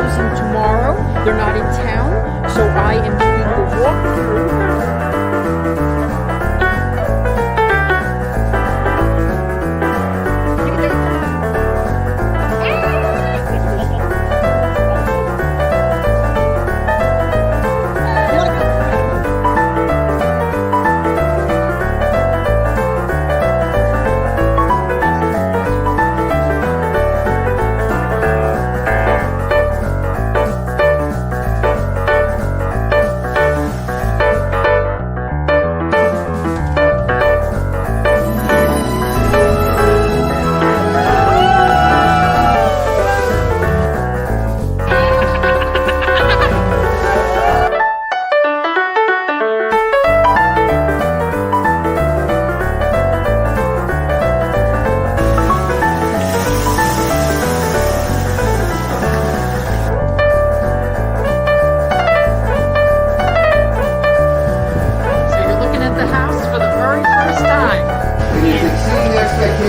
closing tomorrow. They're not in town, so I am doing a walkthrough.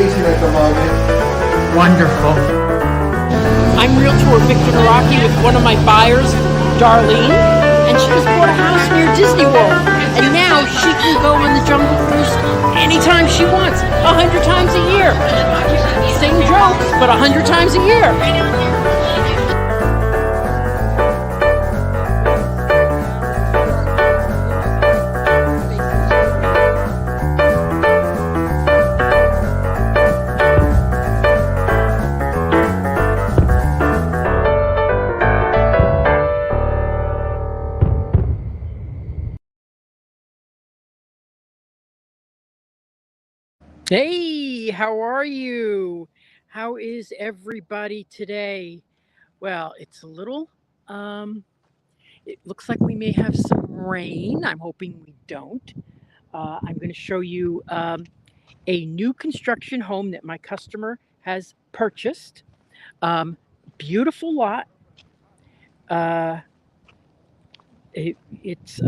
At the moment. Wonderful. I'm Realtor Victor Naraki with one of my buyers, Darlene, and she just bought a house near Disney World. And now she can go on the Jungle Cruise anytime she wants, 100 times a year. Same jokes, but 100 times a year. Hey, how are you? How is everybody today? Well, it's a little, it looks like we may have some rain. I'm hoping we don't. I'm going to show you a new construction home that my customer has purchased. Beautiful lot. Uh, it's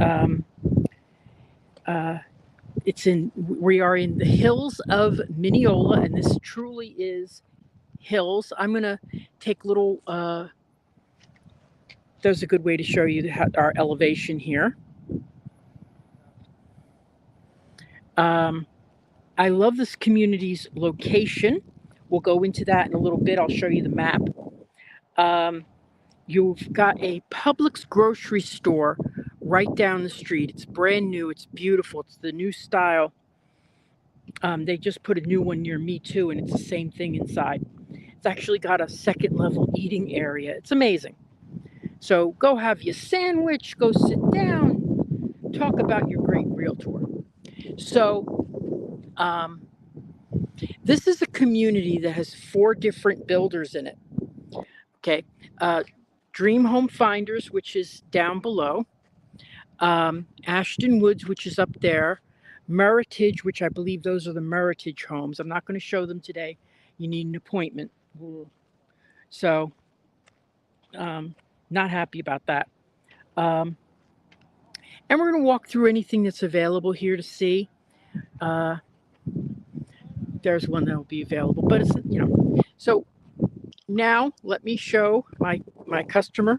we are in the hills of Minneola, and this truly is hills. I'm gonna take little. There's a good way to show you our elevation here. I love this community's location. We'll go into that in a little bit. I'll show you the map. You've got a Publix grocery store right down the street. It's brand new. It's beautiful. It's the new style. They just put a new one near me too, and it's the same thing inside. It's actually got a second level eating area. It's amazing. So go have your sandwich, go sit down, talk about your great realtor. So this is a community that has 4 different builders in it. Okay. Dream Home Finders, which is down below. Ashton Woods, which is up there. Meritage, which I believe those are the Meritage homes. I'm not going to show them today. You need an appointment. So, not happy about that. And we're going to walk through anything that's available here to see. There's one that will be available, but it's, so now let me show my customer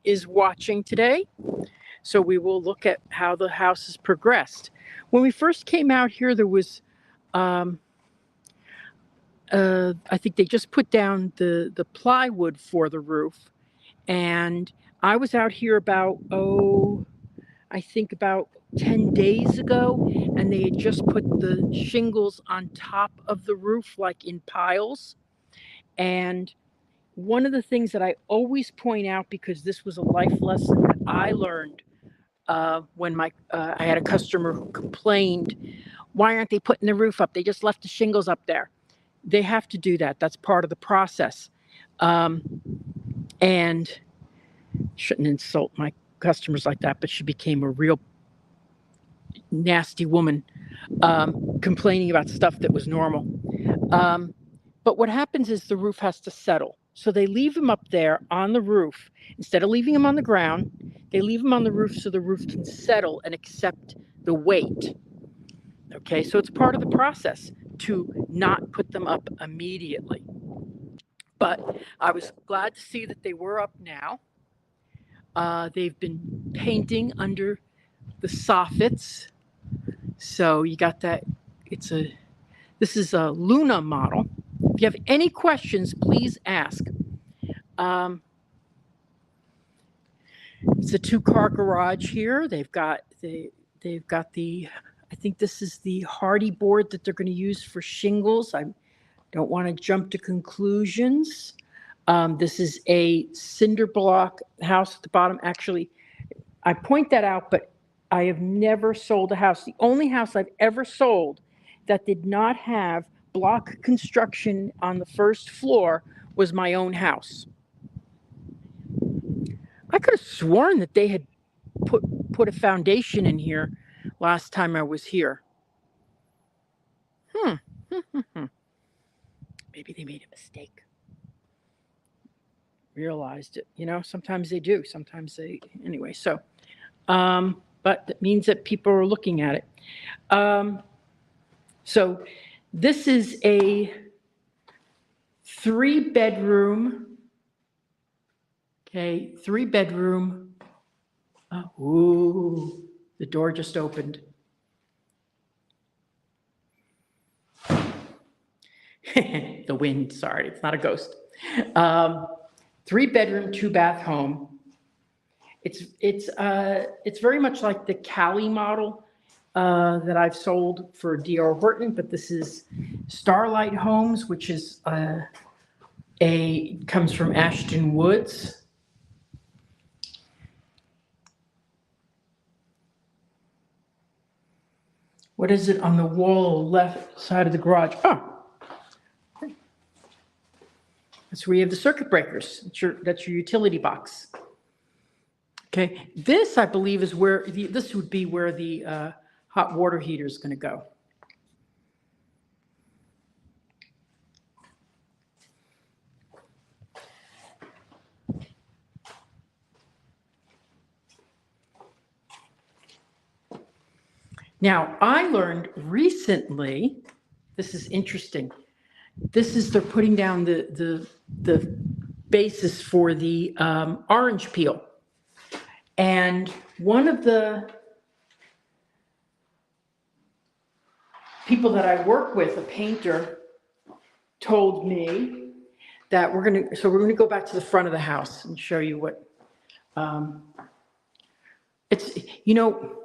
is watching today. So we will look at how the house has progressed. When we first came out here, there was, I think they just put down the plywood for the roof. And I was out here about, I think about 10 days ago, and they had just put the shingles on top of the roof, like in piles. And one of the things that I always point out, because this was a life lesson that I learned when I had a customer who complained, why aren't they putting the roof up? They just left the shingles up there. They have to do that. That's part of the process. And shouldn't insult my customers like that, but she became a real nasty woman, complaining about stuff that was normal. But what happens is the roof has to settle. So they leave them up there on the roof. Instead of leaving them on the ground, they leave them on the roof so the roof can settle and accept the weight. Okay, so it's part of the process to not put them up immediately. but I was glad to see that they were up now. They've been painting under the soffits. So you got that. This is a Luna model. If you have any questions, please ask. It's a 2-car garage here. They've got the, I think this is the hardy board that they're going to use for shingles. I don't want to jump to conclusions. This is a cinder block house at the bottom. Actually, I point that out, but I have never sold a house. The only house I've ever sold that did not have block construction on the first floor was my own house. I could have sworn that they had put a foundation in here last time I was here. Maybe they made a mistake. Realized it. You know, sometimes they do. Sometimes they, anyway, so, but that means that people are looking at it. So this is a 3-bedroom. Okay, 3-bedroom. Ooh, the door just opened. The wind, sorry, it's not a ghost. 3-bedroom, 2-bath home. It's very much like the Cali model that I've sold for D.R. Horton, but this is Starlight Homes, which is comes from Ashton Woods. What is it on the wall left side of the garage? Oh, that's where you have the circuit breakers. That's your utility box. Okay, this I believe is where this would be where the hot water heater is going to go. Now, I learned recently, this is interesting. This is, they're putting down the basis for the orange peel. And one of the people that I work with, a painter, told me that we're going to go back to the front of the house and show you what, it's, you know,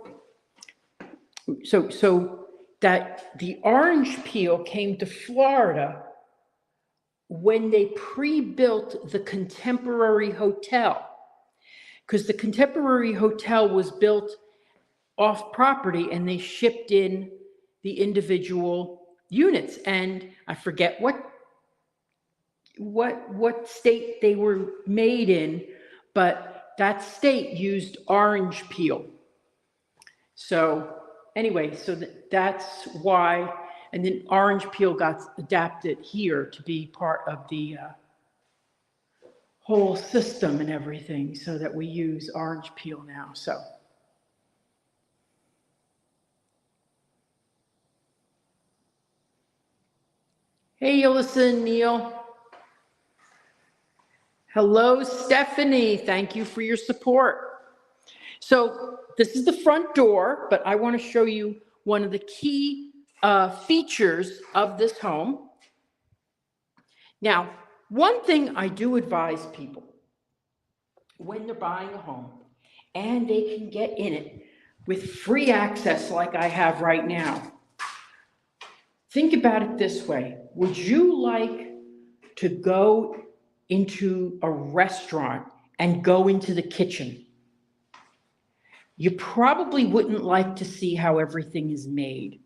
so that the orange peel came to Florida when they pre-built the Contemporary Hotel, because the Contemporary Hotel was built off property and they shipped in the individual units. And I forget what state they were made in, but that state used orange peel. So anyway, so that's why, and then orange peel got adapted here to be part of the whole system and everything, so that we use orange peel now. So hey, Yellison, Neil. Hello, Stephanie. Thank you for your support. So this is the front door, but I want to show you one of the key features of this home. Now, one thing I do advise people when they're buying a home and they can get in it with free access like I have right now, think about it this way. Would you like to go into a restaurant and go into the kitchen? You probably wouldn't like to see how everything is made.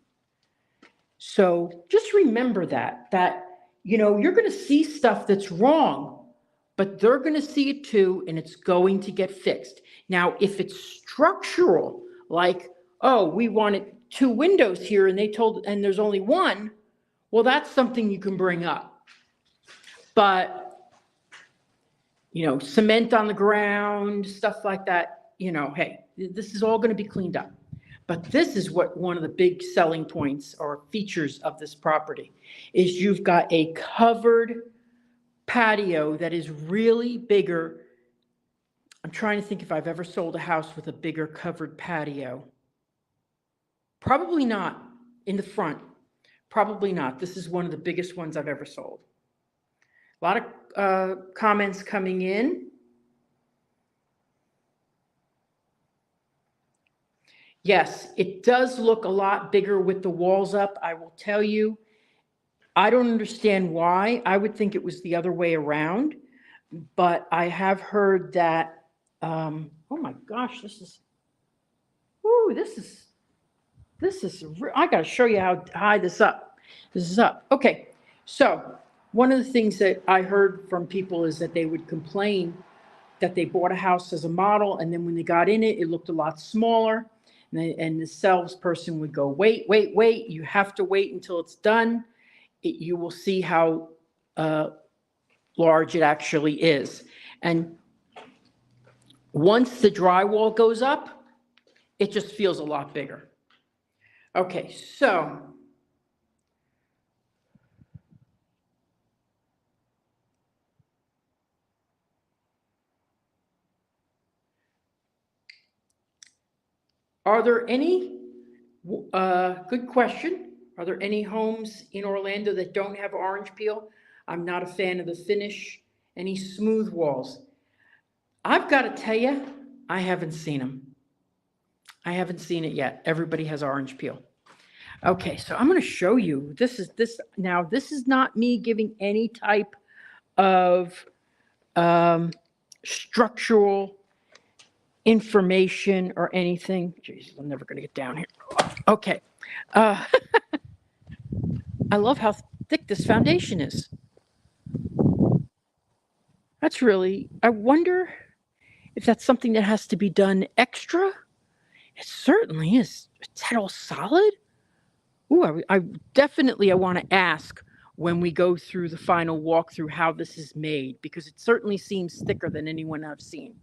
So just remember that, you know, you're going to see stuff that's wrong, but they're going to see it too, and it's going to get fixed. Now, if it's structural, like, oh, we wanted 2 windows here and and there's only 1, well, that's something you can bring up. But, you know, cement on the ground, stuff like that, you know, hey, this is all going to be cleaned up. But this is what one of the big selling points or features of this property is. You've got a covered patio that is really bigger. I'm trying to think if I've ever sold a house with a bigger covered patio. Probably not in the front. Probably not. This is one of the biggest ones I've ever sold. A lot of comments coming in. Yes, it does look a lot bigger with the walls up. I will tell you, I don't understand why. I would think it was the other way around, but I have heard that, oh my gosh, I got to show you how high this is up. Okay, so one of the things that I heard from people is that they would complain that they bought a house as a model, and then when they got in it, it looked a lot smaller. And the salesperson would go, wait, you have to wait until it's done. You will see how large it actually is. And once the drywall goes up, it just feels a lot bigger. Okay, so are there any, good question, are there any homes in Orlando that don't have orange peel? I'm not a fan of the finish. Any smooth walls? I've got to tell you, I haven't seen them. I haven't seen it yet. Everybody has orange peel. Okay, so I'm going to show you. This is not me giving any type of structural information or anything. Jesus, I'm never going to get down here. Okay. I love how thick this foundation is. That's really, I wonder if that's something that has to be done extra. It certainly is. Is that all solid? Ooh, I want to ask when we go through the final walkthrough how this is made, because it certainly seems thicker than anyone I've seen.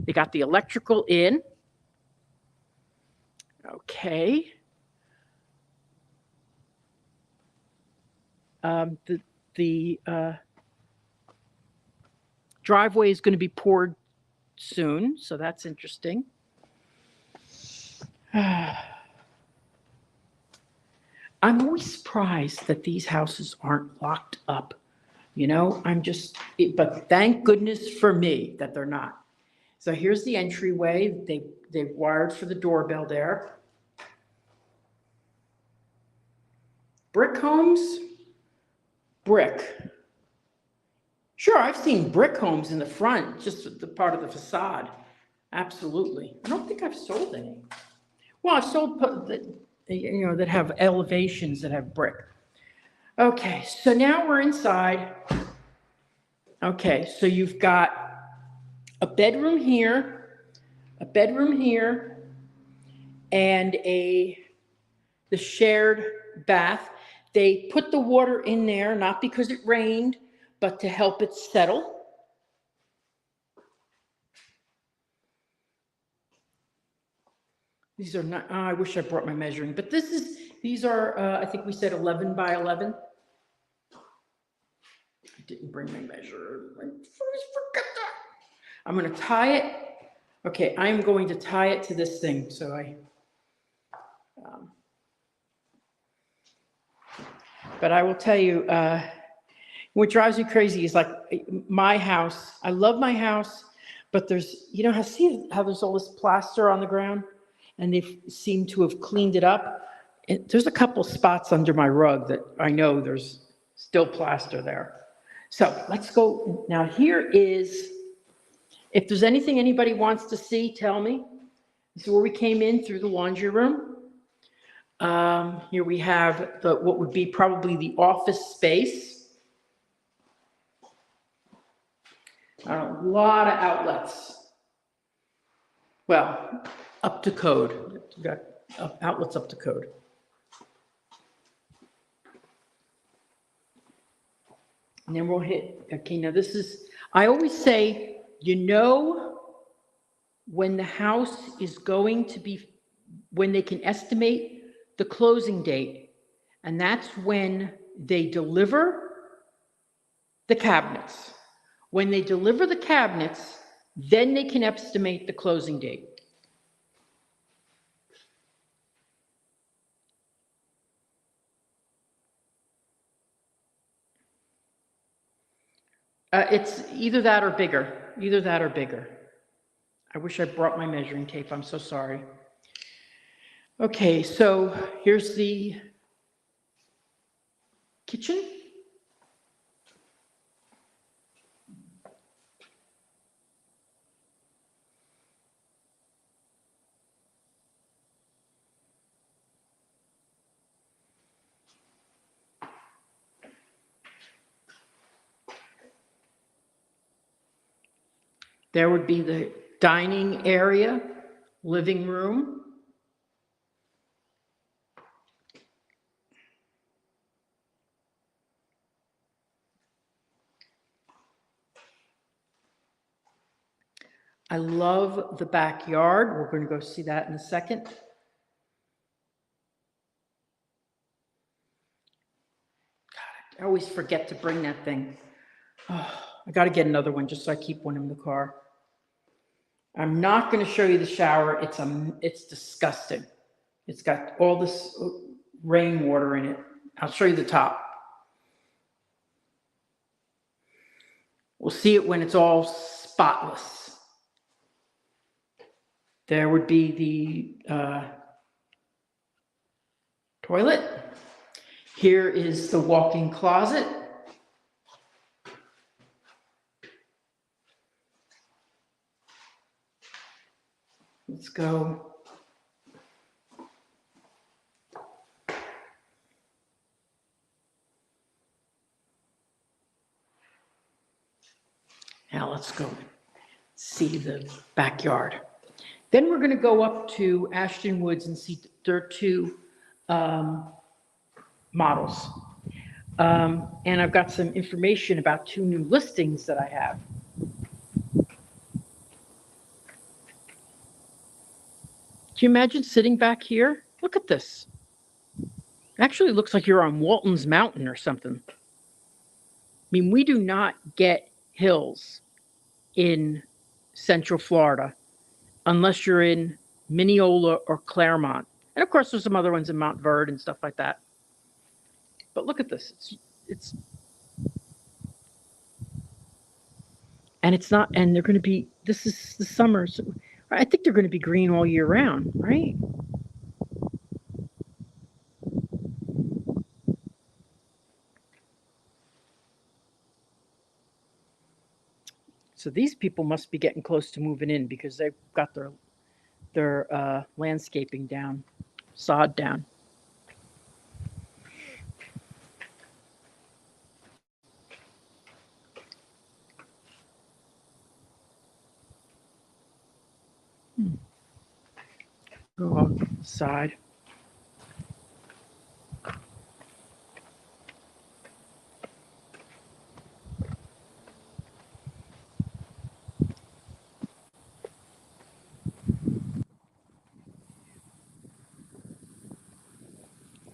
They got the electrical in. Okay. The driveway is going to be poured soon, so that's interesting. I'm always surprised that these houses aren't locked up. You know, but thank goodness for me that they're not. So here's the entryway. They've wired for the doorbell there. Brick homes? Brick. Sure, I've seen brick homes in the front, just the part of the facade. Absolutely. I don't think I've sold any. Well, I've sold that have elevations that have brick. Okay, so now we're inside. Okay, so you've got a bedroom here, and the shared bath. They put the water in there, not because it rained, but to help it settle. These are not, I wish I brought my measuring, but these are, I think we said 11 by 11. I didn't bring my measure. I always forget that. I'm going to tie it. Okay, I'm going to tie it to this thing. So but I will tell you, what drives me crazy is like my house. I love my house, but there's, see how there's all this plaster on the ground, and they seem to have cleaned it up. There's a couple spots under my rug that I know there's still plaster there. So let's go. Now here is, if there's anything anybody wants to see, tell me. This is where we came in through the laundry room. Here we have what would be probably the office space. A lot of outlets. Well, up to code. We've got outlets up to code. And then we'll hit, okay, now this is, I always say, when the house is going to be, when they can estimate the closing date, and that's when they deliver the cabinets. When they deliver the cabinets, then they can estimate the closing date. It's either that or bigger, either that or bigger. I wish I brought my measuring tape, I'm so sorry. Okay, so here's the kitchen. There would be the dining area, living room. I love the backyard. We're going to go see that in a second. God, I always forget to bring that thing. Oh, I got to get another one just so I keep one in the car. I'm not going to show you the shower. It's disgusting. It's got all this rainwater in it. I'll show you the top. We'll see it when it's all spotless. There would be the toilet. Here is the walk-in closet. Let's go. Now let's go see the backyard. Then we're going to go up to Ashton Woods and see their two models. And I've got some information about two new listings that I have. Can you imagine sitting back here? Look at this. Actually, it looks like you're on Walton's Mountain or something. I mean, we do not get hills in Central Florida unless you're in Minneola or Claremont. And of course, there's some other ones in Mount Verde and stuff like that. But look at this. And it's not, and they're going to be, this is the summer. So I think they're going to be green all year round, right? So these people must be getting close to moving in because they've got their landscaping down, sod down. Go outside.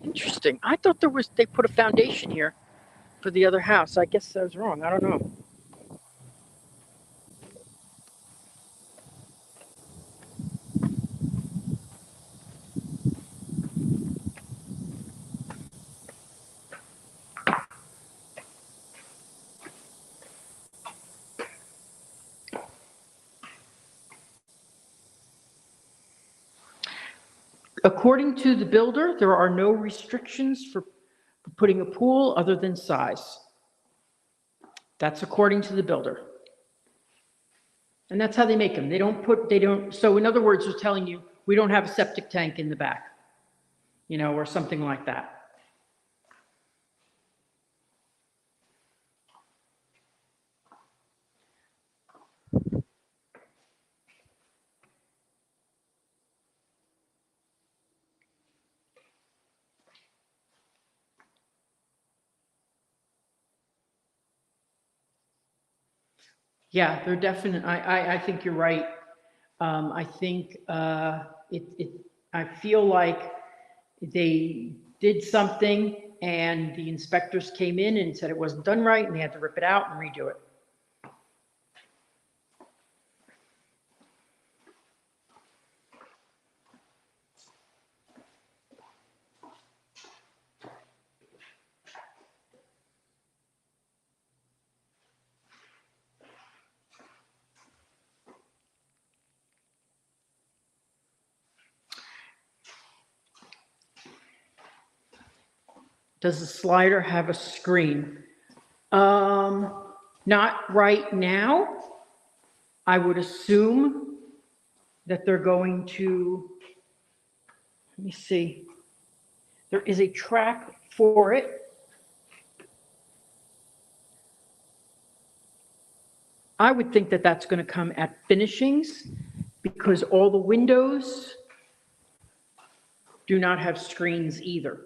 Interesting. I thought they put a foundation here for the other house. I guess I was wrong. I don't know. According to the builder, there are no restrictions for putting a pool other than size. That's according to the builder. And that's how they make them. So in other words, they're telling you, we don't have a septic tank in the back, or something like that. Yeah, they're definite. I think you're right. I think I feel like they did something and the inspectors came in and said it wasn't done right, and they had to rip it out and redo it. Does the slider have a screen? Not right now. I would assume that they're going to, let me see, there is a track for it. I would think that that's going to come at finishings because all the windows do not have screens either.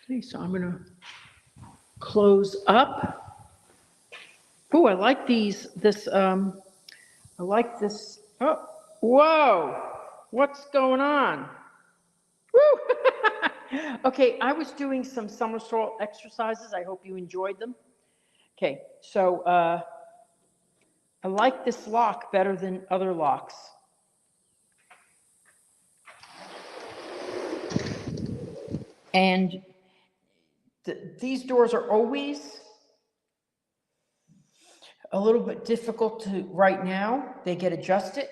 Okay, so I'm going to close up. Oh, I like these, I like this. Oh, whoa, what's going on? Woo! Okay, I was doing some somersault exercises. I hope you enjoyed them. Okay, so I like this lock better than other locks. And these doors are always a little bit difficult to, right now, they get adjusted.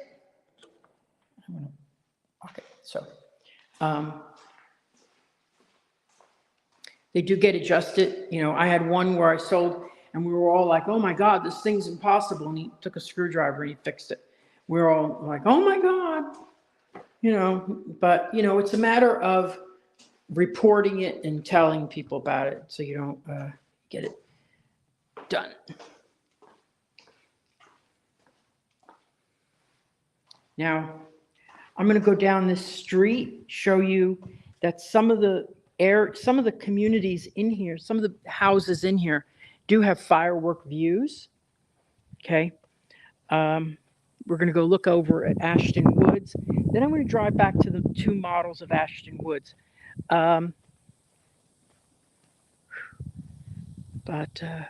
Okay, so they do get adjusted. You know, I had one where I sold and we were all like, oh my God, this thing's impossible. And he took a screwdriver and he fixed it. We were all like, oh my God, you know, but you know, it's a matter of reporting it and telling people about it so you don't get it done. Now, I'm going to go down this street, show you that some of the communities in here, some of the houses in here do have firework views. Okay. We're going to go look over at Ashton Woods. Then I'm going to drive back to the two models of Ashton Woods. But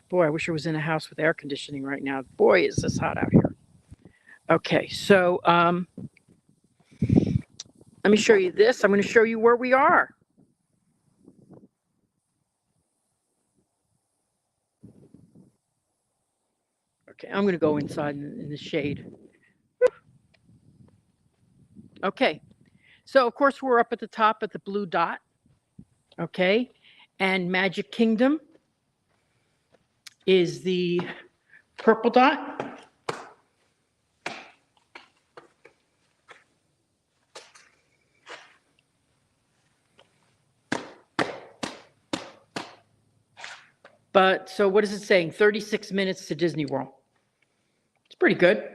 boy, I wish I was in a house with air conditioning right now. Boy, is this hot out here. Okay, so let me show you this. I'm going to show you where we are. Okay, I'm going to go inside in the shade. Okay, so of course we're up at the top at the blue dot. Okay, and Magic Kingdom is the purple dot. But so what is it saying? 36 minutes to Disney World. It's pretty good.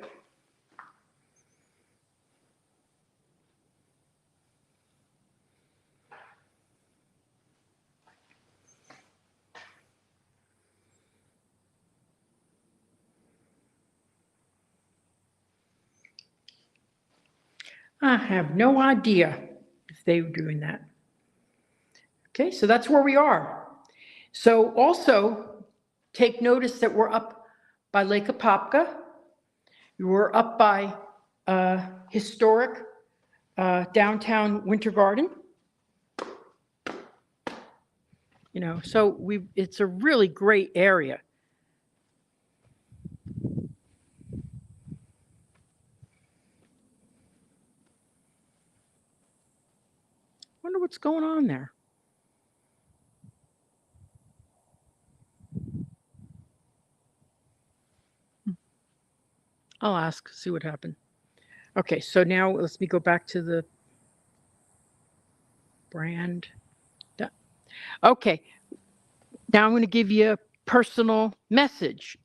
I have no idea if they were doing that. Okay, so that's where we are. So also take notice that we're up by Lake Apopka. We're up by historic downtown Winter Garden. You know, so it's a really great area. Wonder what's going on there. I'll ask, see what happened. Okay, so now let me go back to the brand. Okay, now I'm going to give you a personal message.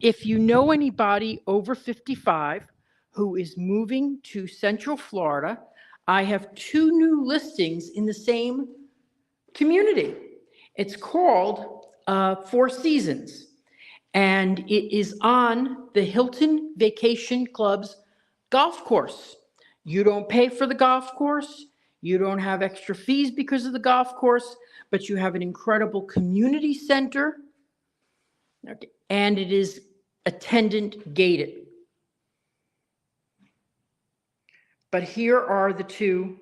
If you know anybody over 55 who is moving to Central Florida, I have 2 new listings in the same community. It's called Four Seasons. And it is on the Hilton Vacation Club's golf course. You don't pay for the golf course. You don't have extra fees because of the golf course, but you have an incredible community center. Okay. And it is attendant gated. But here are the two.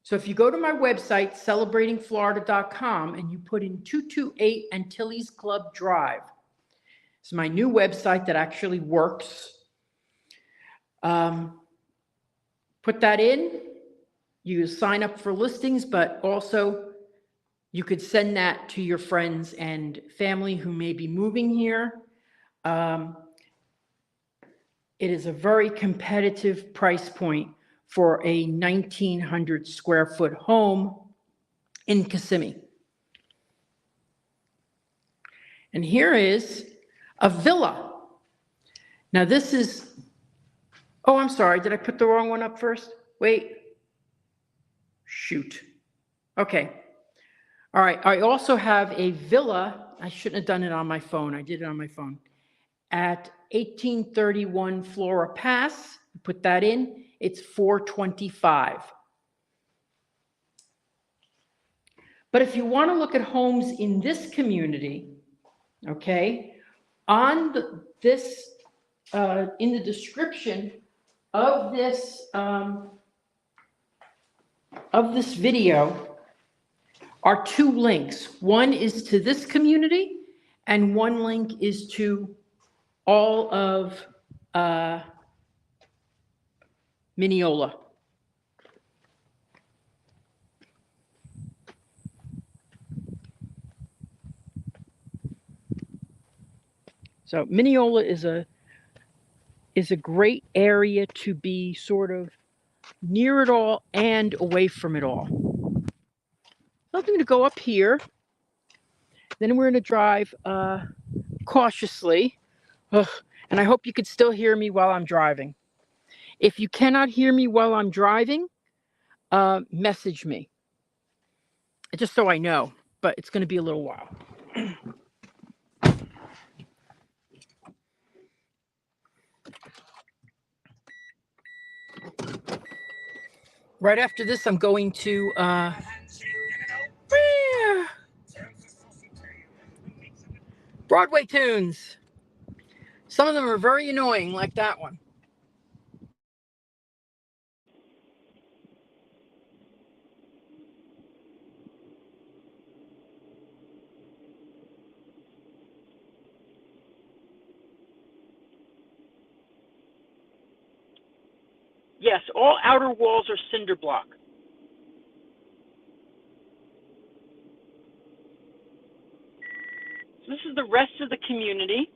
So if you go to my website, celebratingflorida.com, and you put in 228 Antilles Club Drive, it's my new website that actually works. Put that in, you sign up for listings, but also you could send that to your friends and family who may be moving here. It is a very competitive price point for a 1,900 square foot home in Kissimmee. And here is a villa. Now this is, oh, I'm sorry, did I put the wrong one up first? Wait, shoot. Okay, all right, I also have a villa, I shouldn't have done it on my phone, I did it on my phone, at 1831 Flora Pass, put that in, it's $425. But if you want to look at homes in this community, okay, on this, in the description of this video are two links. One is to this community, and one link is to all of Minneola. So Minneola is a great area to be sort of near it all and away from it all. So I'm going to go up here. Then we're going to drive cautiously. Ugh, and I hope you can still hear me while I'm driving. If you cannot hear me while I'm driving, message me. Just so I know, but it's going to be a little while. Right after this, I'm going to Broadway tunes. Some of them are very annoying, like that one. Yes, all outer walls are cinder block. So this is the rest of the community.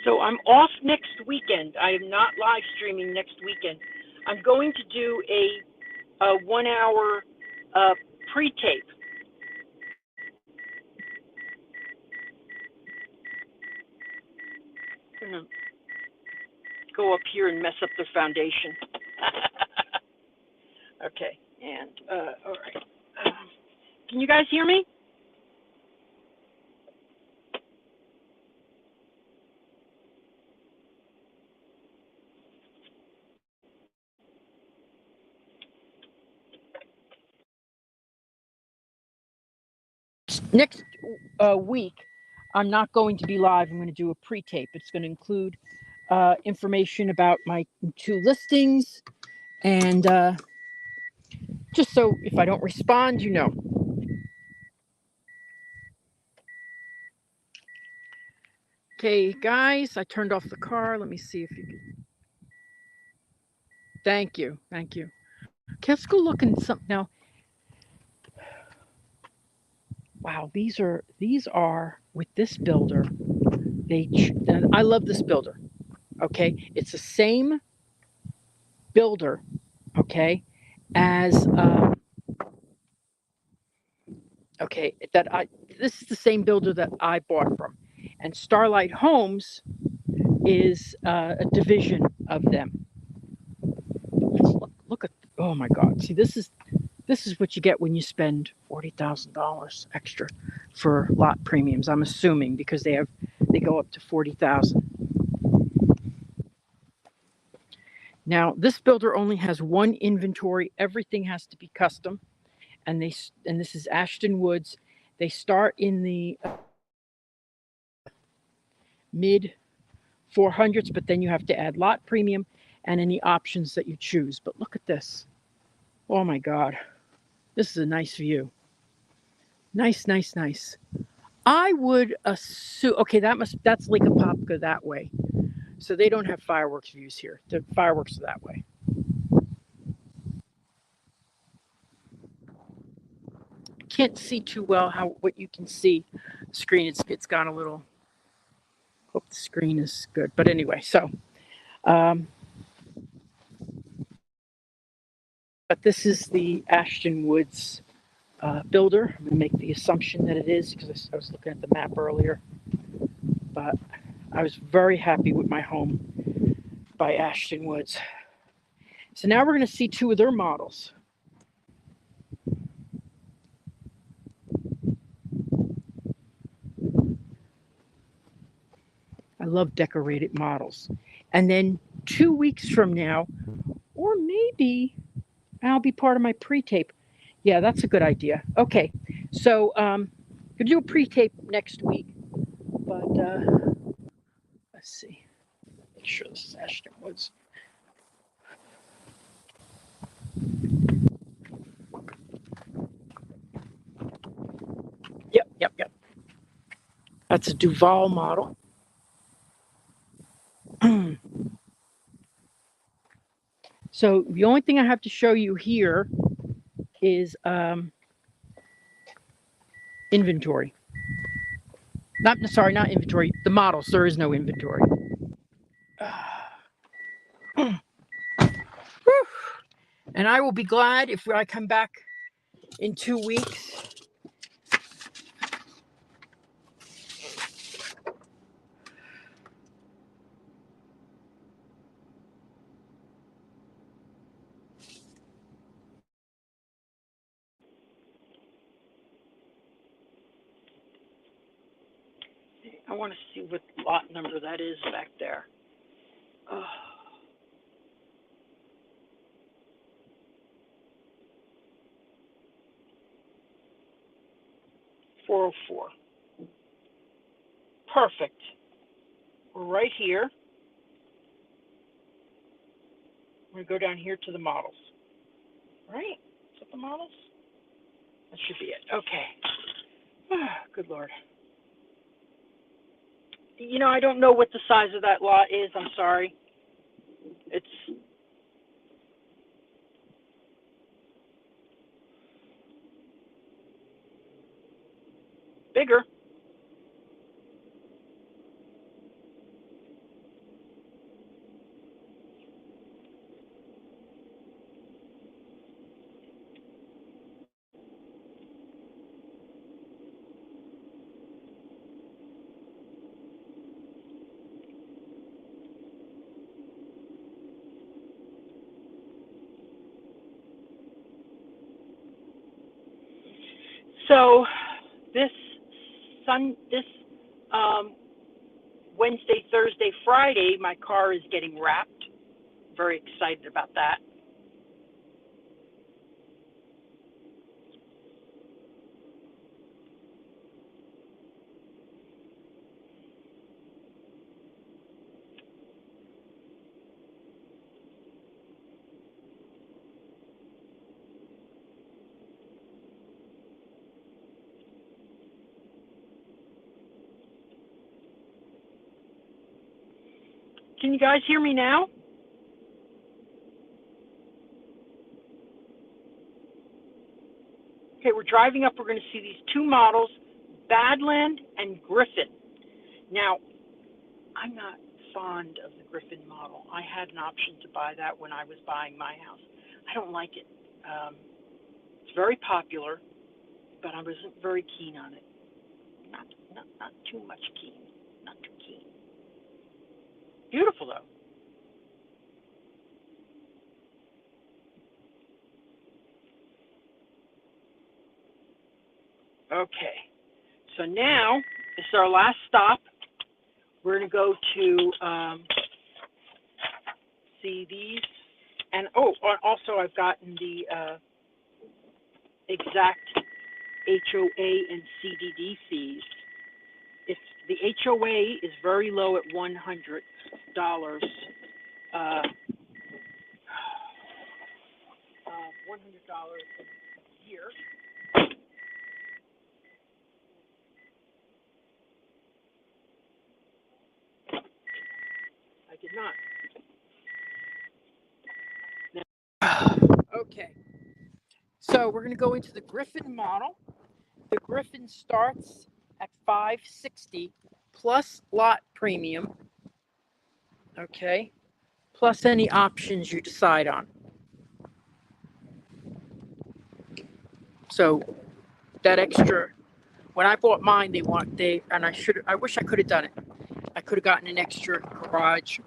So I'm off next weekend. I am not live streaming next weekend. I'm going to do a 1 hour pre-tape. I'm going to go up here and mess up the foundation. Okay, and all right. Can you guys hear me? Next week, I'm not going to be live. I'm going to do a pre-tape. It's going to include information about my two listings, and just so if I don't respond, you know. Okay, guys, I turned off the car. Let me see if you can. Thank you. Thank you. Okay, let's go look in something now. Wow, these are with this builder. I love this builder. Okay, it's the same builder. Okay, as okay that I this is the same builder that I bought from, and Starlight Homes is a division of them. Let's look at, oh my God! See, this is what you get when you spend $40,000 extra for lot premiums. I'm assuming because they go up to 40,000. Now this builder only has one inventory. Everything has to be custom, and this is Ashton Woods. They start in the mid 400s, but then you have to add lot premium and any options that you choose. But look at this. Oh my God. This is a nice view. Nice, nice, nice. I would assume, okay, that's Lake Apopka that way. So they don't have fireworks views here. The fireworks are that way. Can't see too well what you can see. The screen, it's gone a little. Hope the screen is good. But anyway, so um, but this is the Ashton Woods builder. I'm going to make the assumption that it is because I was looking at the map earlier. But I was very happy with my home by Ashton Woods. So now we're going to see two of their models. I love decorated models. And then 2 weeks from now, or maybe I'll be part of my pre-tape. Yeah, that's a good idea. Okay, so we'll do a pre-tape next week. But let's see. Make sure this is Ashton Woods. Yep, yep, yep. That's a Duval model. So the only thing I have to show you here is inventory. Not inventory. The models. There is no inventory. And I will be glad if I come back in 2 weeks. I want to see what lot number that is back there. 404. Perfect. We're right here. We're going to go down here to the models. Right? Is that the models? That should be it. Okay. Good Lord. You know, I don't know what the size of that lot is. I'm sorry. It's bigger. So this Wednesday, Thursday, Friday, my car is getting wrapped. Very excited about that. Can you guys hear me now? Okay, we're driving up. We're going to see these two models, Badland and Griffin. Now, I'm not fond of the Griffin model. I had an option to buy that when I was buying my house. I don't like it. It's very popular, but I wasn't very keen on it. Not too much keen. Not too keen. Beautiful though. Okay, so now this is our last stop. We're going to go to see these. And also I've gotten the exact HOA and CDD fees. If the HOA is very low at $100, $100 a year. I did not. Okay, so we're going to go into the Griffin model. The Griffin starts at $560 plus lot premium. Okay, plus any options you decide on. So that extra, when I bought mine, I wish I could have done it. I could have gotten an extra garage.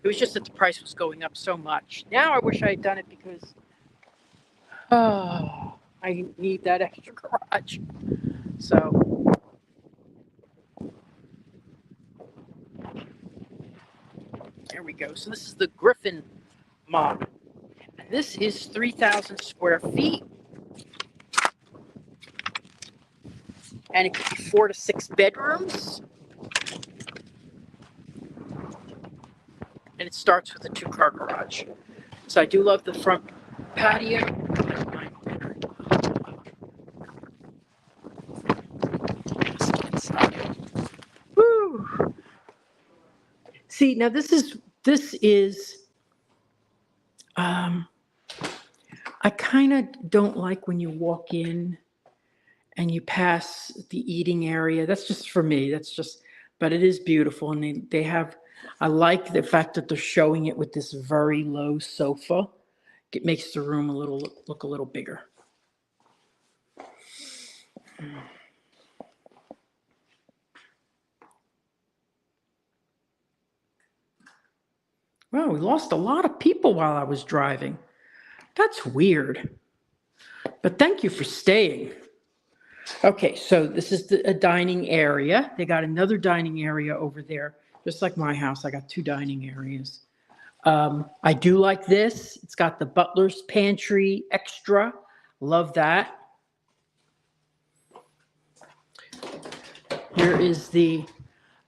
It was just that the price was going up so much. Now I wish I had done it because, I need that extra garage. So, there we go. So this is the Griffin model. And this is 3,000 square feet. And it could be 4 to 6 bedrooms. And it starts with a 2-car garage. So I do love the front patio. Woo. See, now this is I kind of don't like when you walk in and you pass the eating area. That's just for me. But it is beautiful. And they have, I like the fact that they're showing it with this very low sofa. It makes the room look a little bigger. Wow, we lost a lot of people while I was driving. That's weird. But thank you for staying. Okay, so this is a dining area. They got another dining area over there. Just like my house, I got 2 dining areas. I do like this. It's got the butler's pantry extra. Love that. Here is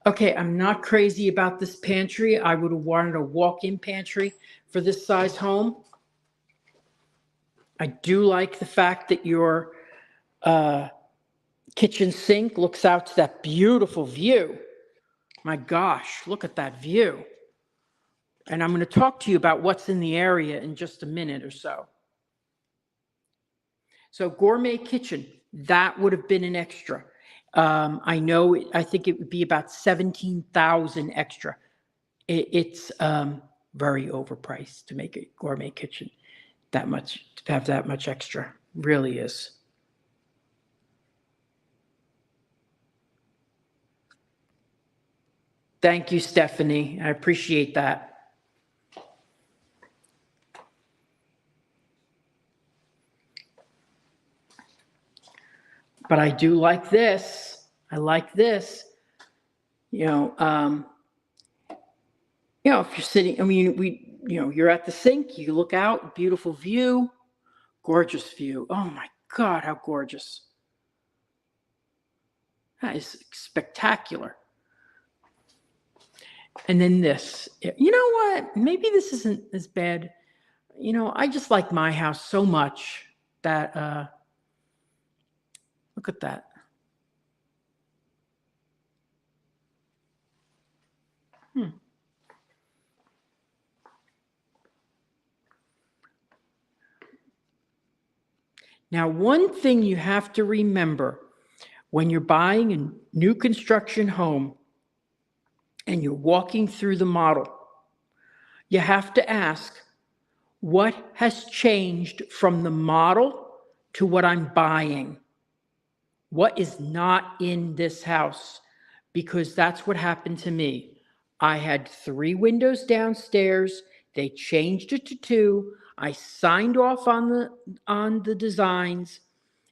okay, I'm not crazy about this pantry. I would have wanted a walk-in pantry for this size home. I do like the fact that your kitchen sink looks out to that beautiful view. My gosh, look at that view. And I'm going to talk to you about what's in the area in just a minute or so. So gourmet kitchen, that would have been an extra. I think it would be about 17,000 extra. It's very overpriced to make a gourmet kitchen to have that much extra. Really is. Thank you, Stephanie. I appreciate that. But I do like this. I like this. If you're sitting, you're at the sink, you look out, beautiful view, gorgeous view. Oh my God, how gorgeous. That is spectacular. And then this, you know what? Maybe this isn't as bad. I just like my house so much that, look at that. Now, one thing you have to remember when you're buying a new construction home, and you're walking through the model, you have to ask, what has changed from the model to what I'm buying? What is not in this house? Because that's what happened to me. I had 3 windows downstairs. They changed it to 2. I signed off on the designs.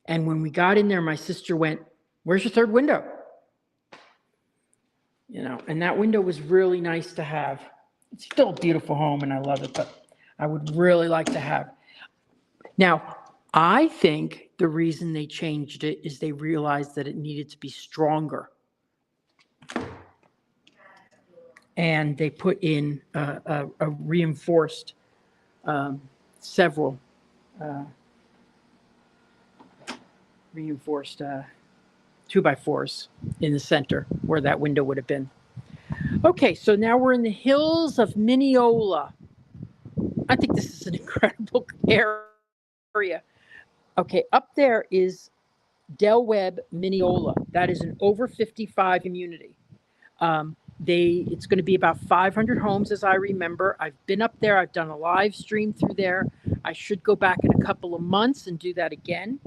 And when we got in there, my sister went, "Where's your 3rd window?" And that window was really nice to have. It's still a beautiful home and I love it, but I would really like to have. Now, I think the reason they changed it is they realized that it needed to be stronger. And they put in a reinforced several reinforced 2x4s in the center where that window would have been. Okay, so now we're in the Hills of Minneola. I think this is an incredible area. Okay, up there is Del Webb, Minneola. That is an over 55 community. It's going to be about 500 homes, as I remember. I've been up there. I've done a live stream through there. I should go back in a couple of months and do that again.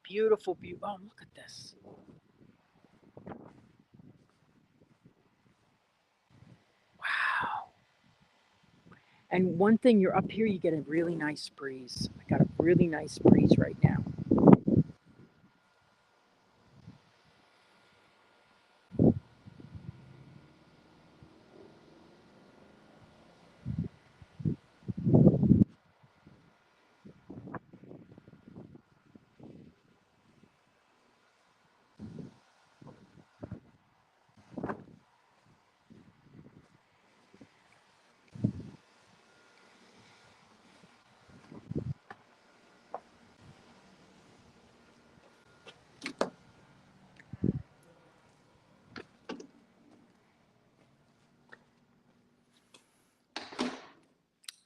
Beautiful, beautiful. Oh, look at this. Wow. And one thing, you're up here, you get a really nice breeze. I got a really nice breeze right now.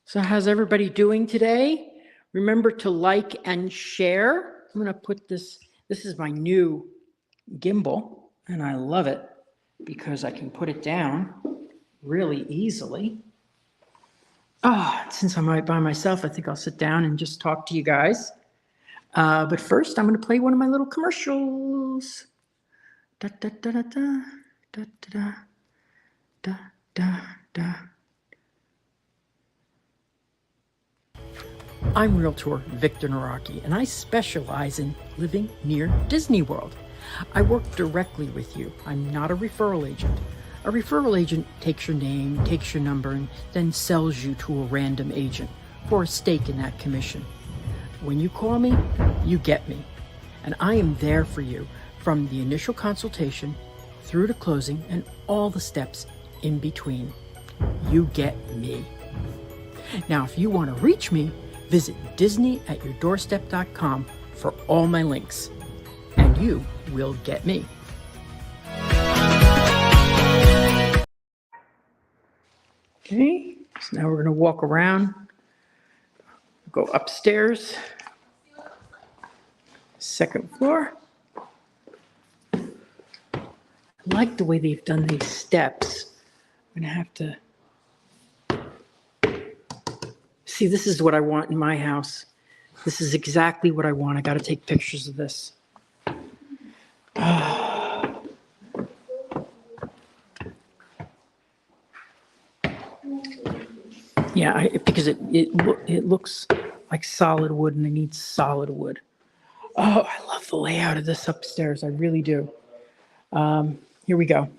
So how's everybody doing today? Remember to like and share. I'm going to put this is my new gimbal, and I love it because I can put it down really easily. Since I'm right by myself, I think I'll sit down and just talk to you guys. But first, I'm going to play one of my little commercials. Da, da, da, da, da, da, da, da, da, da. I'm Realtor Victor Naraki, and I specialize in living near Disney World. I work directly with you. I'm not a referral agent. A referral agent takes your name, takes your number, and then sells you to a random agent for a stake in that commission. When you call me, you get me. And I am there for you from the initial consultation through to closing and all the steps in between. You get me. Now, if you want to reach me, visit disneyatyourdoorstep.com for all my links, and you will get me. Okay, so now we're going to walk around, go upstairs, 2nd floor. I like the way they've done these steps. I'm going to have to see, this is what I want in my house. This is exactly what I want. I got to take pictures of this. Yeah, because it looks like solid wood, and I need solid wood. Oh, I love the layout of this upstairs. I really do. Here we go.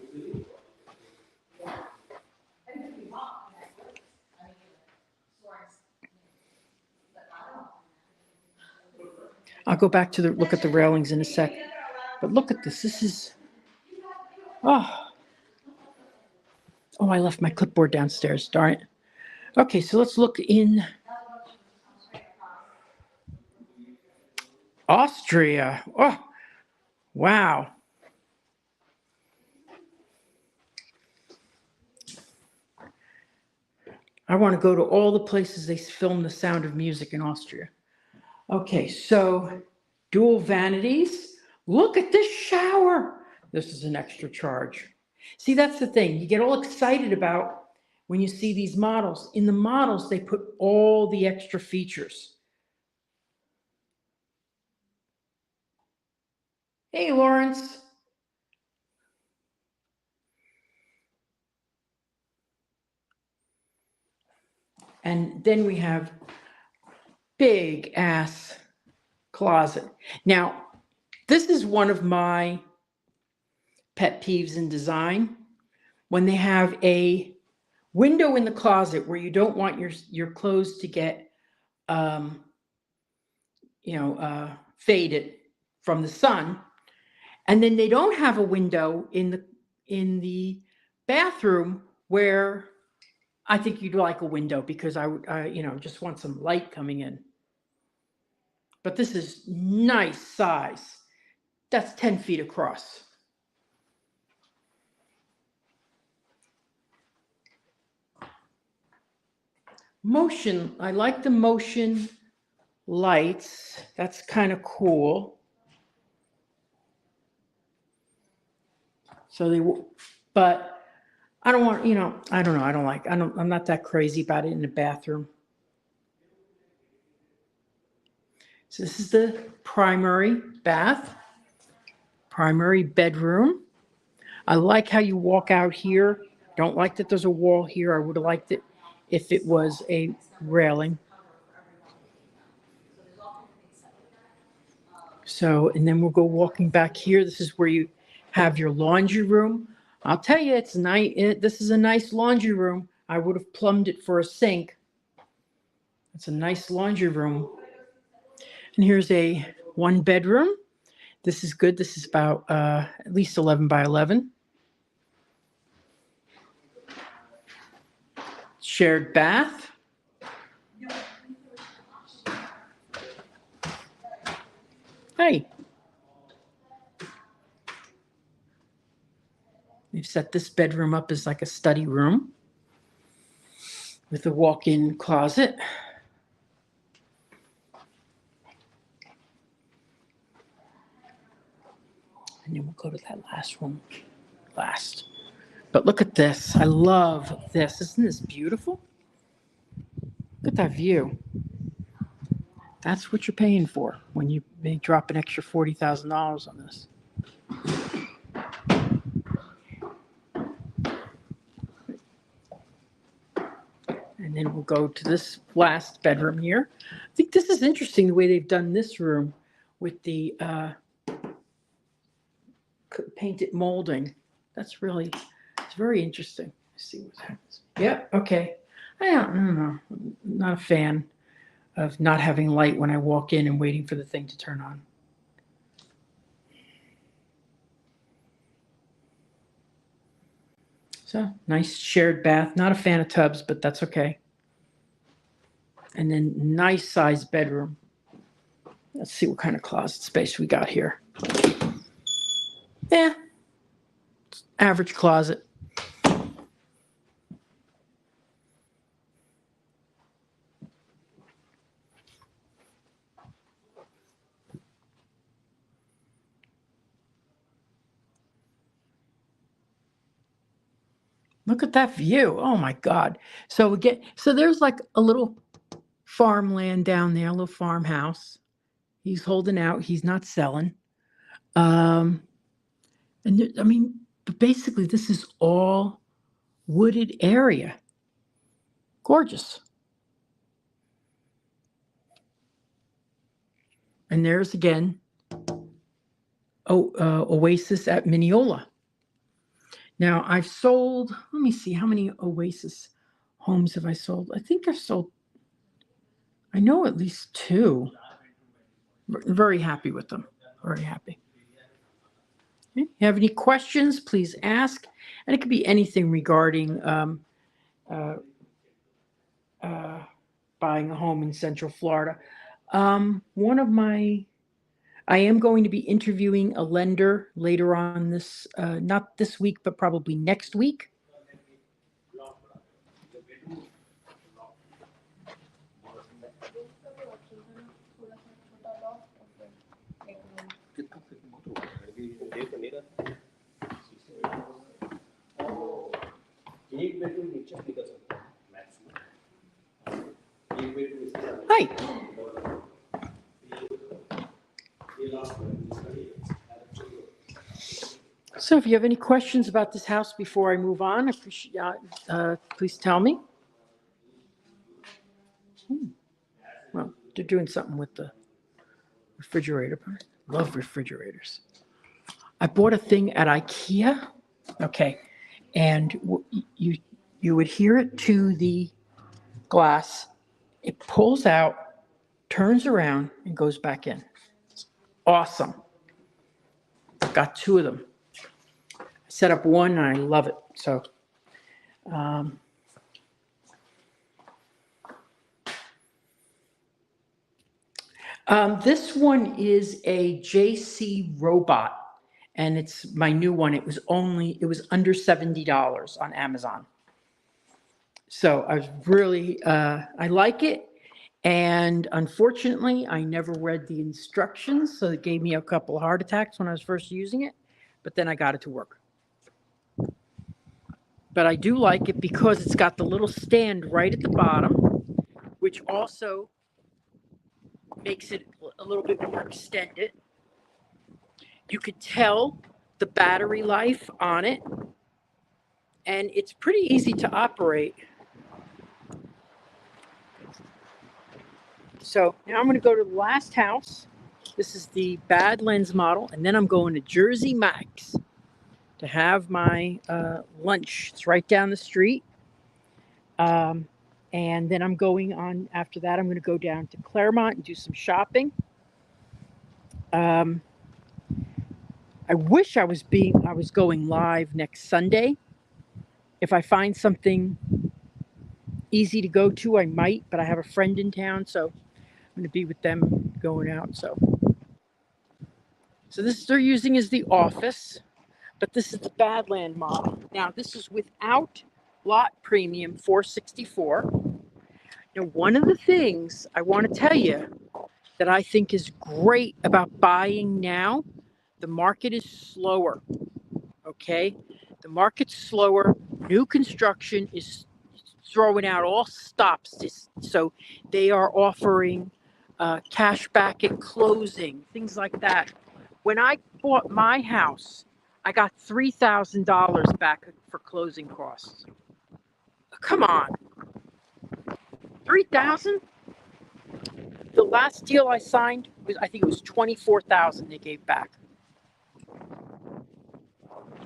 I'll go back to look at the railings in a sec. But look at this. This is, oh, I left my clipboard downstairs. Darn it. Okay, so let's look in Austria. Oh, wow. I want to go to all the places they film The Sound of Music in Austria. Okay, so dual vanities. Look at this shower. This is an extra charge. See, that's the thing. You get all excited about when you see these models. In the models, they put all the extra features. Hey, Lawrence. And then we have big ass closet. Now, this is one of my pet peeves in design. When they have a window in the closet where you don't want your clothes to get faded from the sun, and then they don't have a window in the bathroom where I think you'd like a window because I just want some light coming in. But this is nice size. That's 10 feet across. Motion, I like the motion lights. That's kind of cool. But I don't want, I don't know. I'm not that crazy about it in the bathroom. So this is the primary bath, primary bedroom. I like how you walk out here. Don't like that there's a wall here. I would have liked it if it was a railing. So, and then we'll go walking back here. This is where you have your laundry room. I'll tell you, it's nice. This is a nice laundry room. I would have plumbed it for a sink. It's a nice laundry room. And here's a 1-bedroom. This is good. This is about at least 11 by 11. Shared bath. Hey. We've set this bedroom up as like a study room with a walk-in closet. And then we'll go to that last one last. But look at this. I love this. Isn't this beautiful? Look at that view. That's what you're paying for when you may drop an extra $40,000 on this. And then we'll go to this last bedroom here. I think this is interesting the way they've done this room with the painted molding. It's very interesting. Let's see what happens. Yep, okay. I don't know. I'm not a fan of not having light when I walk in and waiting for the thing to turn on. So, nice shared bath. Not a fan of tubs, but that's okay. And then nice sized bedroom. Let's see what kind of closet space we got here. Yeah, average closet. Look at that view. Oh my God. So there's like a little farmland down there, a little farmhouse. He's holding out. He's not selling. But basically this is all wooded area. Gorgeous. And there's again, Oasis at Minneola. Now I've sold, let me see, how many Oasis homes have I sold? I think I've sold, I know at least 2. Very happy with them. Very happy. Okay. You have any questions, please ask. And it could be anything regarding buying a home in Central Florida. I am going to be interviewing a lender later on this, not this week, but probably next week. So if you have any questions about this house before I move on, please tell me. Well, they're doing something with the refrigerator. Love refrigerators. I bought a thing at IKEA. Okay. And you adhere it to the glass. It pulls out, turns around, and goes back in. It's awesome. Got two of them. I set up one and I love it. So, this one is a JC robot, and it's my new one. It was under $70 on Amazon. So I was really, I like it. And unfortunately, I never read the instructions, so it gave me a couple of heart attacks when I was first using it, but then I got it to work. But I do like it because it's got the little stand right at the bottom, which also makes it a little bit more extended. You could tell the battery life on it, and it's pretty easy to operate. So now I'm going to go to the last house. This is the Badlands model, and then I'm going to Jersey Mike's to have my lunch. It's right down the street. And then I'm going on, after that, I'm going to go down to Claremont and do some shopping. I wish I was going live next Sunday. If I find something easy to go to, I might, but I have a friend in town, so I'm going to be with them going out. So this they're using as the office, but this is the Badland model. Now this is without lot premium, $464. Now one of the things I want to tell you that I think is great about buying now, the market is slower. Okay, the market's slower. New construction is throwing out all stops, so they are offering cash back at closing, things like that. When I bought my house, I got $3,000 back for closing costs. Come on, $3,000? The last deal I signed was, I think it was $24,000 they gave back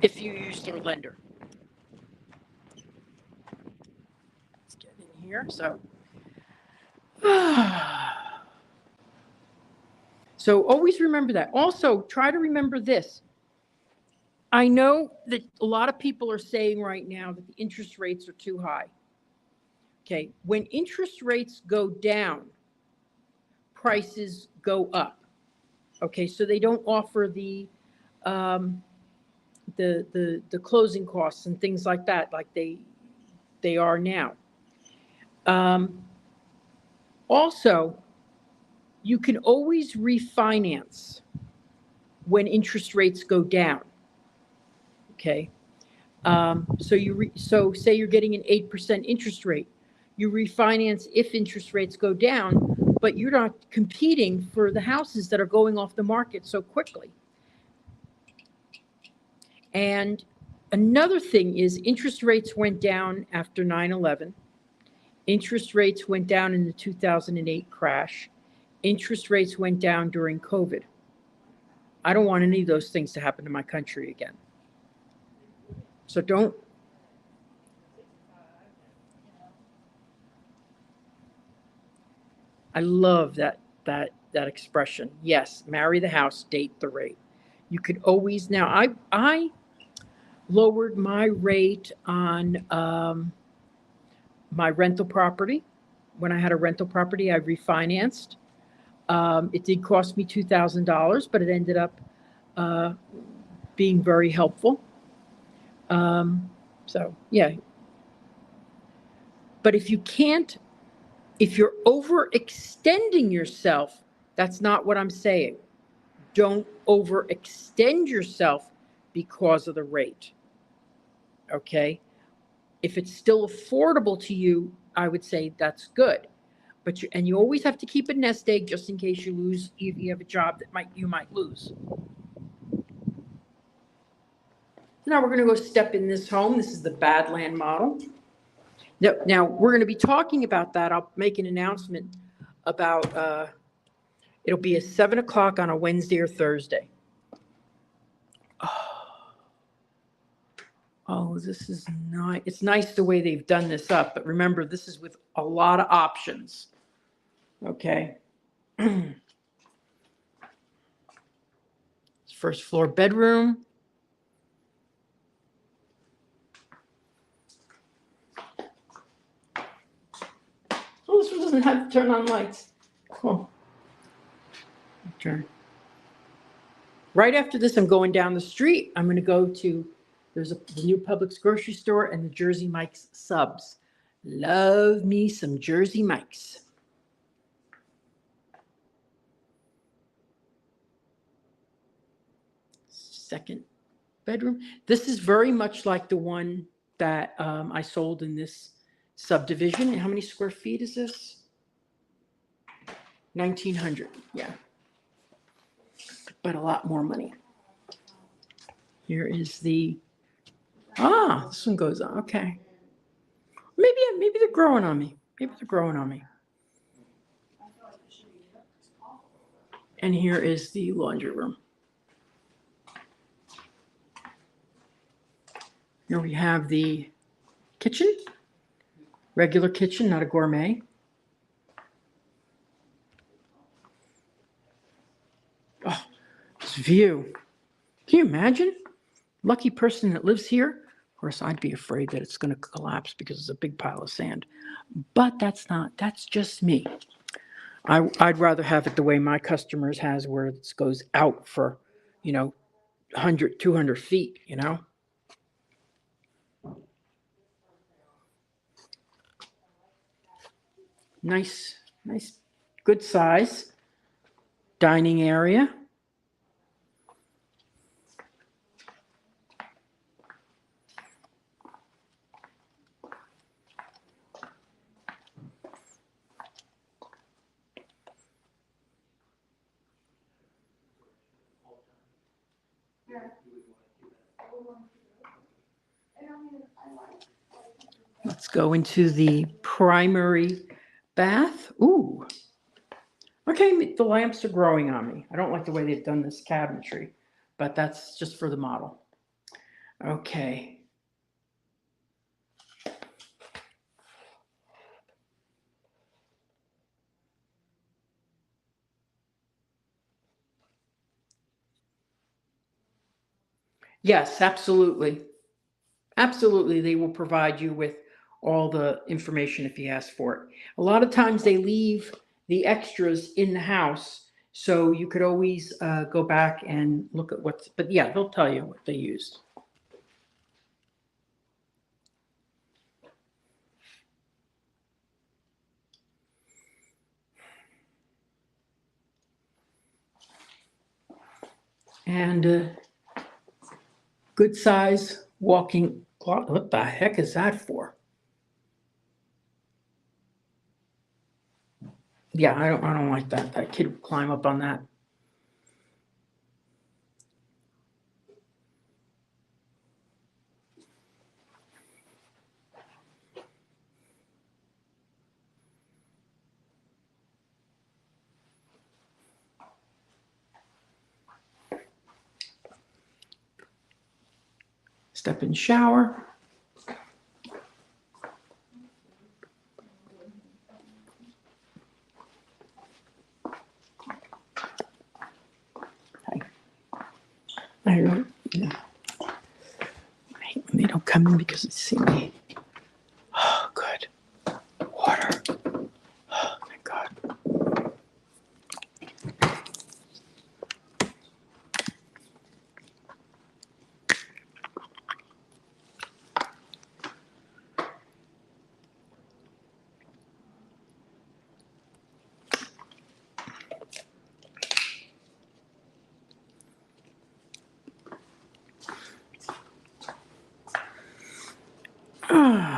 if you use their lender. Let's get in here. So always remember that. Also, try to remember this. I know that a lot of people are saying right now that the interest rates are too high. Okay, when interest rates go down, prices go up. Okay, so they don't offer the closing costs and things like that, like they are now. Also, you can always refinance when interest rates go down. Okay, so say you're getting an 8% interest rate, you refinance if interest rates go down, but you're not competing for the houses that are going off the market so quickly. And another thing is interest rates went down after 9/11. Interest rates went down in the 2008 crash. Interest rates went down during COVID. I don't want any of those things to happen to my country again. So don't. I love that expression. Yes, marry the house, date the rate. You could always, now I lowered my rate on my rental property. When I had a rental property, I refinanced. It did cost me $2,000, but it ended up being very helpful. So yeah. But if you're overextending yourself, that's not what I'm saying. Don't overextend yourself because of the rate. Okay? If it's still affordable to you, I would say that's good. but you always have to keep a nest egg just in case you lose, if you have a job that you might lose. Now we're going to go step in this home. This is the Badland model. Now we're going to be talking about that. I'll make an announcement about, it'll be at 7 o'clock on a Wednesday or Thursday. Oh, this is nice. It's nice the way they've done this up, but remember, this is with a lot of options. Okay. First floor bedroom. Oh, this one doesn't have to turn on lights. Cool. Okay. Right after this, I'm going down the street. I'm going to go to, there's the new Publix grocery store and the Jersey Mike's subs. Love me some Jersey Mike's. Second bedroom. This is very much like the one that I sold in this subdivision. And how many square feet is this? 1,900. Yeah. But a lot more money. Here is the, this one goes on. Okay. Maybe they're growing on me. Maybe they're growing on me. And here is the laundry room. Here we have the kitchen. Regular kitchen, not a gourmet. Oh, this view. Can you imagine? Lucky person that lives here. Of course, I'd be afraid that it's going to collapse because it's a big pile of sand. But that's just me. I'd rather have it the way my customers has, where it goes out for, 100, 200 feet, Nice, good size dining area. Let's go into the primary bath. Ooh. Okay, the lamps are growing on me. I don't like the way they've done this cabinetry, but that's just for the model. Okay. Yes, absolutely. Absolutely, they will provide you with all the information if you ask for it. A lot of times they leave the extras in the house, so you could always go back and look at but yeah, they'll tell you what they used. And good size walking closet. What the heck is that for? Yeah, I don't like that. That kid would climb up on that. Step in shower. I hate when they don't come in because they see me. Oh, good. Water. Oh, thank God.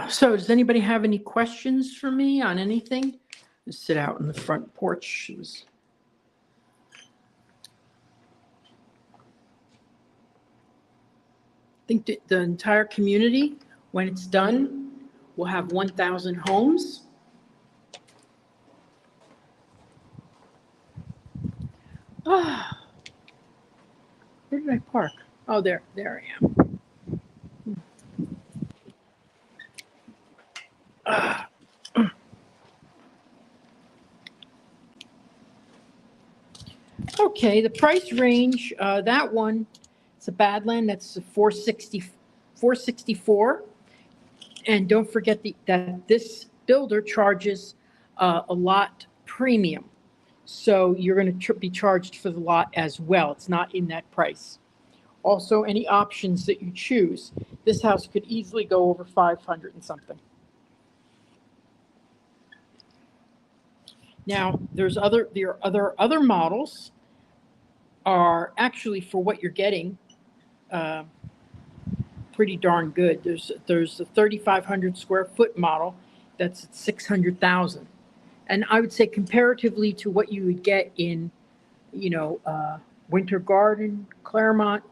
So does anybody have any questions for me on anything? Just sit out in the front porch. It was I think the entire community, when it's done, will have 1,000 homes. Ah, where did I park? Oh, there I am. Ah. Okay, the price range, that one, it's a Badland, that's 464. And don't forget that this builder charges a lot premium. So you're going to be charged for the lot as well. It's not in that price. Also, any options that you choose. This house could easily go over 500 and something. Now, there are other models are actually, for what you're getting, pretty darn good. There's a 3,500 square foot model that's at 600,000, and I would say comparatively to what you would get in, Winter Garden, Claremont,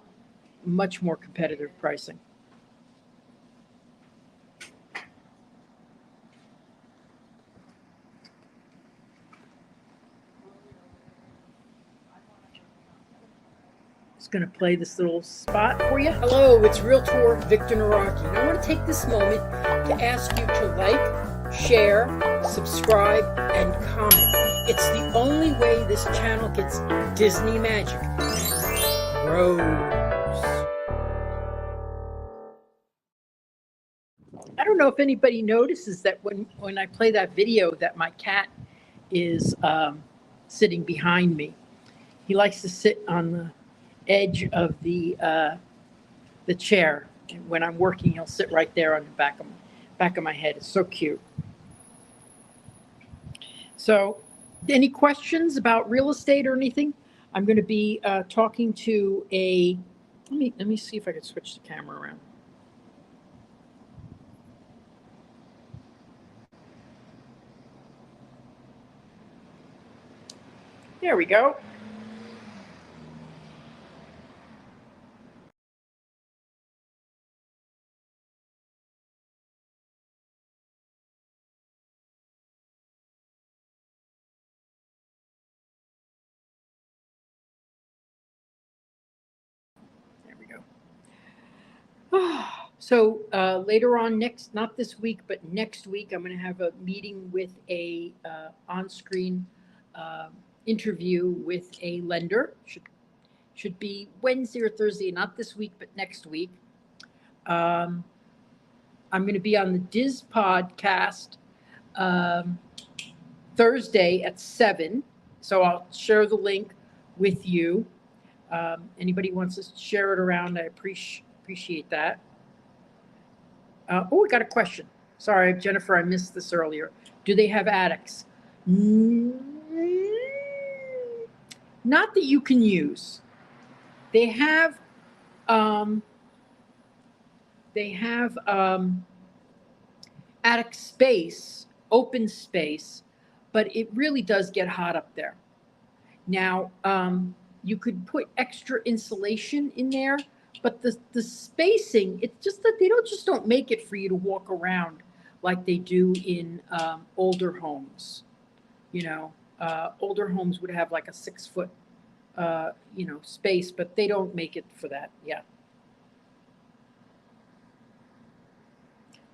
much more competitive pricing. Just going to play this little spot for you. Hello, it's Realtor Victor Naraki, and I want to take this moment to ask you to like, share, subscribe, and comment. It's the only way this channel gets Disney magic and grows. I don't know if anybody notices that when I play that video that my cat is sitting behind me. He likes to sit on the edge of the chair. And when I'm working, he'll sit right there on the back of my head. It's so cute. So, any questions about real estate or anything? I'm going to be talking to a. Let me see if I can switch the camera around. There we go. There we go. So later on not this week, but next week, I'm going to have a meeting with a on-screen interview with a lender. Should be Wednesday or Thursday, not this week, but next week. I'm going to be on the Diz podcast Thursday at 7. So I'll share the link with you. Anybody wants to share it around, I appreciate that. We got a question. Sorry, Jennifer, I missed this earlier. Do they have attics? Not that you can use. They have attic space, open space, but it really does get hot up there. Now, you could put extra insulation in there, but the spacing, it's just that they don't make it for you to walk around like they do in older homes. Older homes would have like a 6-foot, space, but they don't make it for that. Yeah.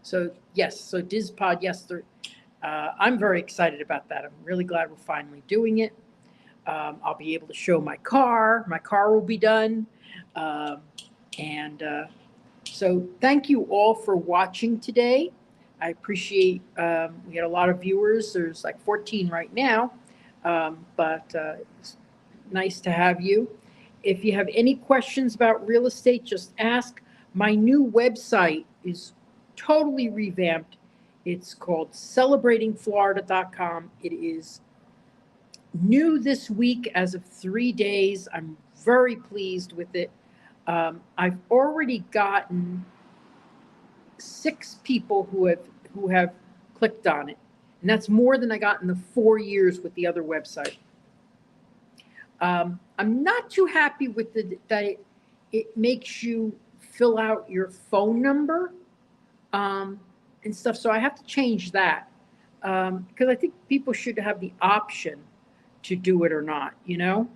So yes, so DizPod, yes, I'm very excited about that. I'm really glad we're finally doing it. I'll be able to show my car. My car will be done. So thank you all for watching today. I appreciate, we had a lot of viewers. There's like 14 right now, but it's nice to have you. If you have any questions about real estate, just ask. My new website is totally revamped. It's called celebratingflorida.com. It is new this week as of 3 days. I'm very pleased with it. I've already gotten 6 people who have clicked on it. And that's more than I got in the 4 years with the other website. I'm not too happy with that it makes you fill out your phone number and stuff. So I have to change that because I think people should have the option to do it or not, to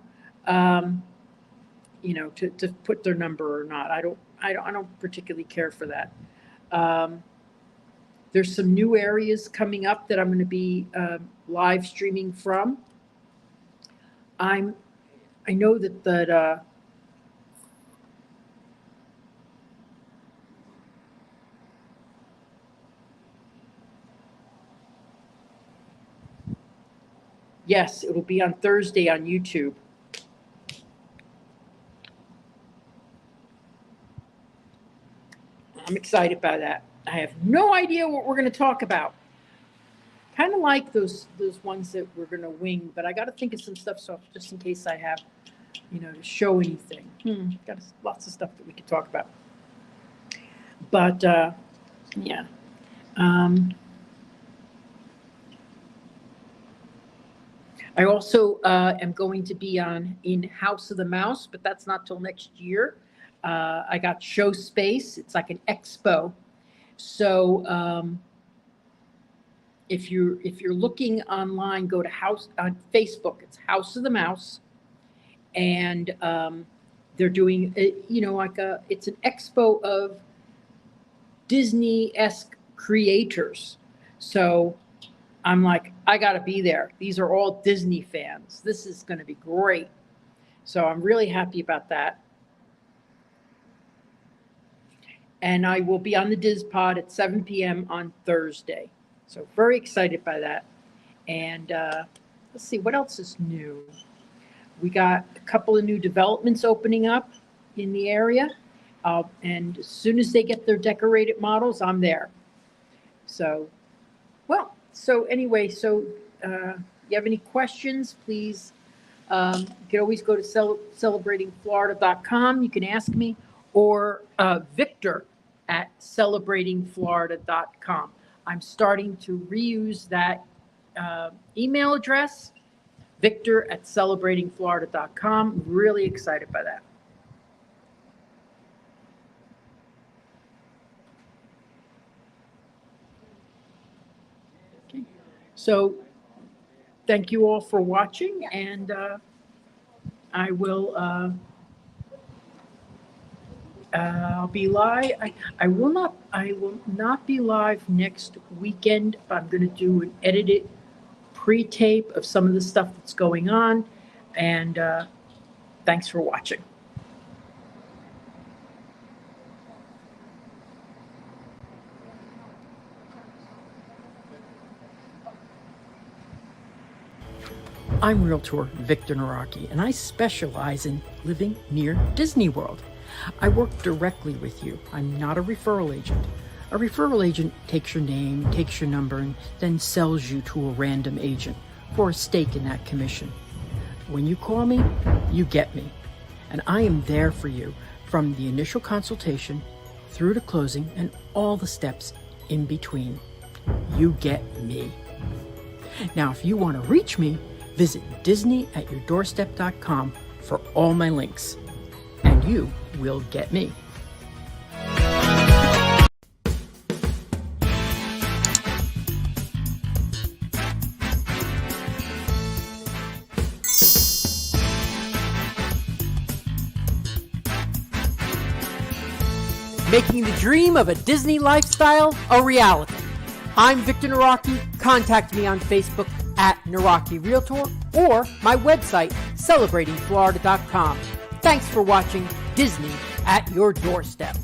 put their number or not. I don't particularly care for that. There's some new areas coming up that I'm going to be live streaming from. I know that yes, it'll be on Thursday on YouTube. I'm excited by that. I have no idea what we're going to talk about. Kind of like those ones that we're going to wing, but I got to think of some stuff so just in case I have, to show anything. Got lots of stuff that we could talk about. But yeah. I also am going to be in House of the Mouse, but that's not till next year. I got show space. It's like an expo. So if you're looking online, go to on Facebook. It's House of the Mouse, and they're doing it's an expo of Disney-esque creators. So I'm like, I got to be there. These are all Disney fans. This is going to be great. So I'm really happy about that. And I will be on the DizPod at 7 p.m. on Thursday. So very excited by that. And let's see, what else is new? We got a couple of new developments opening up in the area. And as soon as they get their decorated models, I'm there. So, anyway, you have any questions, please, you can always go to celebratingflorida.com. You can ask me, or Victor at celebratingflorida.com. I'm starting to reuse that email address, Victor at celebratingflorida.com. Really excited by that. Okay. So thank you all for watching, and I will I'll be live. I will not be live next weekend, but I'm going to do an edited pre-tape of some of the stuff that's going on. And thanks for watching. I'm Realtor Victor Naraki, and I specialize in living near Disney World. I work directly with you. I'm not a referral agent. A referral agent takes your name, takes your number, and then sells you to a random agent for a stake in that commission. When you call me, you get me. And I am there for you from the initial consultation through to closing and all the steps in between. You get me. Now, if you want to reach me, visit disneyatyourdoorstep.com for all my links, and you will get me. Making the dream of a Disney lifestyle a reality. I'm Victor Naraki. Contact me on Facebook at Naraki Realtor or my website, celebratingflorida.com. Thanks for watching Disney at Your Doorstep.